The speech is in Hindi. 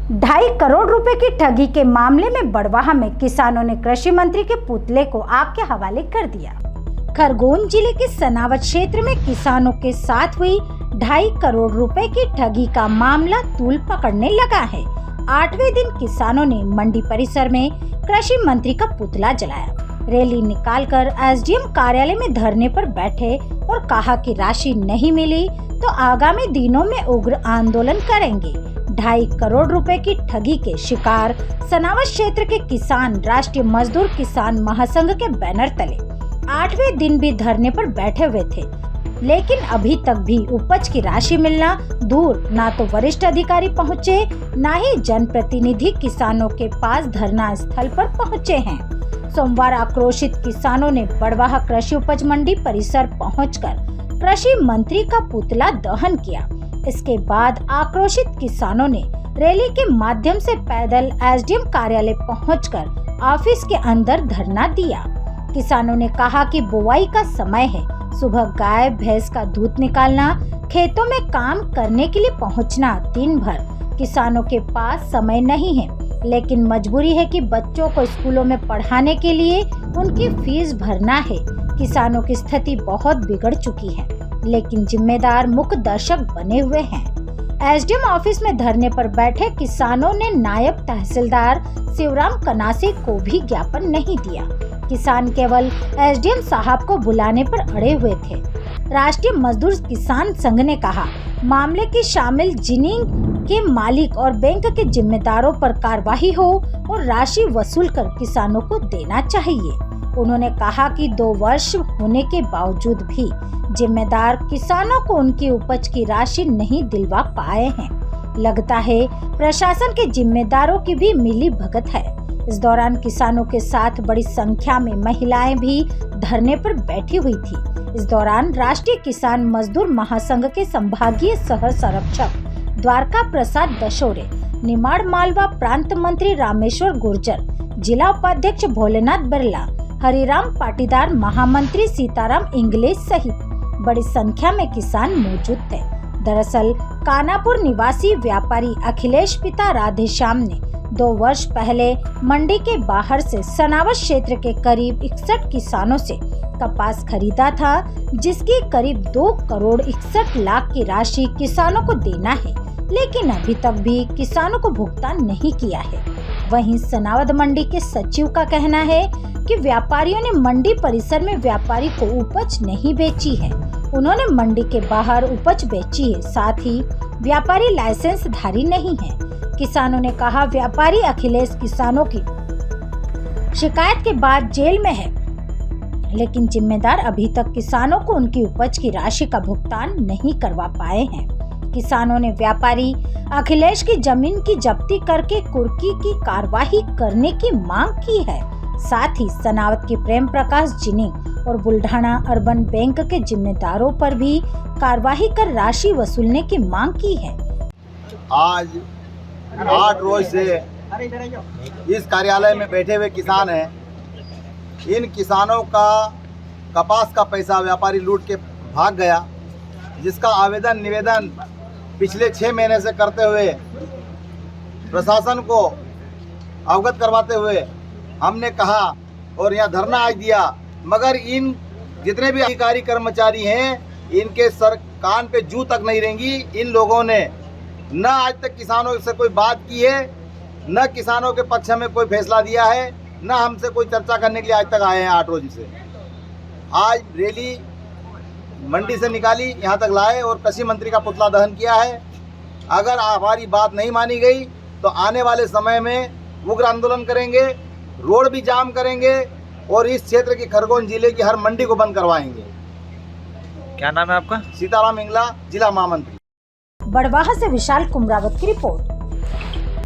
2.5 करोड़ रुपए की ठगी के मामले में बड़वाह में किसानों ने कृषि मंत्री के पुतले को आग के हवाले कर दिया। खरगोन जिले के सनावत क्षेत्र में किसानों के साथ हुई 2.5 करोड़ रुपए की ठगी का मामला तूल पकड़ने लगा है। 8वें दिन किसानों ने मंडी परिसर में कृषि मंत्री का पुतला जलाया, रैली निकालकर एसडीएम कार्यालय में धरने पर बैठे और कहा कि राशि नहीं मिली तो आगामी दिनों में उग्र आंदोलन करेंगे। 2.5 करोड़ रुपए की ठगी के शिकार सनावत क्षेत्र के किसान राष्ट्रीय मजदूर किसान महासंघ के बैनर तले 8वें दिन भी धरने पर बैठे हुए थे, लेकिन अभी तक भी उपज की राशि मिलना दूर। ना तो वरिष्ठ अधिकारी पहुंचे, ना ही जनप्रतिनिधि किसानों के पास धरना स्थल पर पहुंचे हैं। सोमवार आक्रोशित किसानों ने बड़वाह कृषि उपज मंडी परिसर पहुंचकर कृषि मंत्री का पुतला दहन किया। इसके बाद आक्रोशित किसानों ने रैली के माध्यम से पैदल एसडीएम कार्यालय पहुंचकर ऑफिस के अंदर धरना दिया। किसानों ने कहा कि बुआई का समय है, सुबह गाय भैंस का दूध निकालना, खेतों में काम करने के लिए पहुंचना, दिन भर किसानों के पास समय नहीं है, लेकिन मजबूरी है कि बच्चों को स्कूलों में पढ़ाने के लिए उनकी फीस भरना है। किसानों की स्थिति बहुत बिगड़ चुकी है, लेकिन जिम्मेदार मूक दर्शक बने हुए हैं। एसडीएम ऑफिस में धरने पर बैठे किसानों ने नायब तहसीलदार शिवराम कनासी को भी ज्ञापन नहीं दिया। किसान केवल एसडीएम साहब को बुलाने पर अड़े हुए थे। राष्ट्रीय मजदूर किसान संघ ने कहा, मामले की शामिल जिनिंग के मालिक और बैंक के जिम्मेदारों पर कार्रवाई हो और राशि वसूल कर किसानों को देना चाहिए। उन्होंने कहा कि 2 वर्ष होने के बावजूद भी जिम्मेदार किसानों को उनकी उपज की राशि नहीं दिलवा पाए हैं। लगता है प्रशासन के जिम्मेदारों की भी मिली भगत है। इस दौरान किसानों के साथ बड़ी संख्या में महिलाएं भी धरने पर बैठी हुई थी। इस दौरान राष्ट्रीय किसान मजदूर महासंघ के संभागीय सह संरक्षक द्वारका प्रसाद दशोरे, निमाड़ मालवा प्रांत मंत्री रामेश्वर गुर्जर, जिला उपाध्यक्ष भोलेनाथ बिरला, हरिराम पाटीदार, महामंत्री सीताराम इंग्लिश सहित बड़ी संख्या में किसान मौजूद थे। दरअसल कानापुर निवासी व्यापारी अखिलेश पिता राधेश्याम ने 2 वर्ष पहले मंडी के बाहर से सनावत क्षेत्र के करीब 61 किसानों से कपास खरीदा था, जिसकी करीब 2 करोड़ 61 लाख की राशि किसानों को देना है, लेकिन अभी तक भी किसानों को भुगतान नहीं किया है। वहीं सनावद मंडी के सचिव का कहना है कि व्यापारियों ने मंडी परिसर में व्यापारी को उपज नहीं बेची है, उन्होंने मंडी के बाहर उपज बेची है, साथ ही व्यापारी लाइसेंस धारी नहीं है। किसानों ने कहा, व्यापारी अखिलेश किसानों की शिकायत के बाद जेल में है, लेकिन जिम्मेदार अभी तक किसानों को उनकी उपज की राशि का भुगतान नहीं करवा पाए हैं। किसानों ने व्यापारी अखिलेश की जमीन की जब्ती करके कुर्की की कार्रवाई करने की मांग की है। साथ ही सनावत के प्रेम प्रकाश जिनिंग और बुल्ढाना अर्बन बैंक के जिम्मेदारों पर भी कार्रवाई कर राशि वसूलने की मांग की है। आज 8 रोज से इस कार्यालय में बैठे हुए किसान हैं। इन किसानों का कपास का पैसा व्यापारी लूट के भाग गया, जिसका आवेदन निवेदन पिछले 6 महीने से करते हुए प्रशासन को अवगत करवाते हुए हमने कहा और यहाँ धरना आज दिया, मगर इन जितने भी अधिकारी कर्मचारी हैं इनके सर कान पे जू तक नहीं रहेंगी। इन लोगों ने न आज तक किसानों से कोई बात की है, न किसानों के पक्ष में कोई फैसला दिया है, न हमसे कोई चर्चा करने के लिए आज तक आए हैं। 8 रोज से आज रैली मंडी से निकाली, यहाँ तक लाए और कृषि मंत्री का पुतला दहन किया है। अगर हमारी बात नहीं मानी गई तो आने वाले समय में उग्र आंदोलन करेंगे, रोड भी जाम करेंगे और इस क्षेत्र की खरगोन जिले की हर मंडी को बंद करवाएंगे। क्या नाम है आपका? सीताराम इंगला, जिला महामंत्री। बड़वाह से विशाल कुमरावत की रिपोर्ट।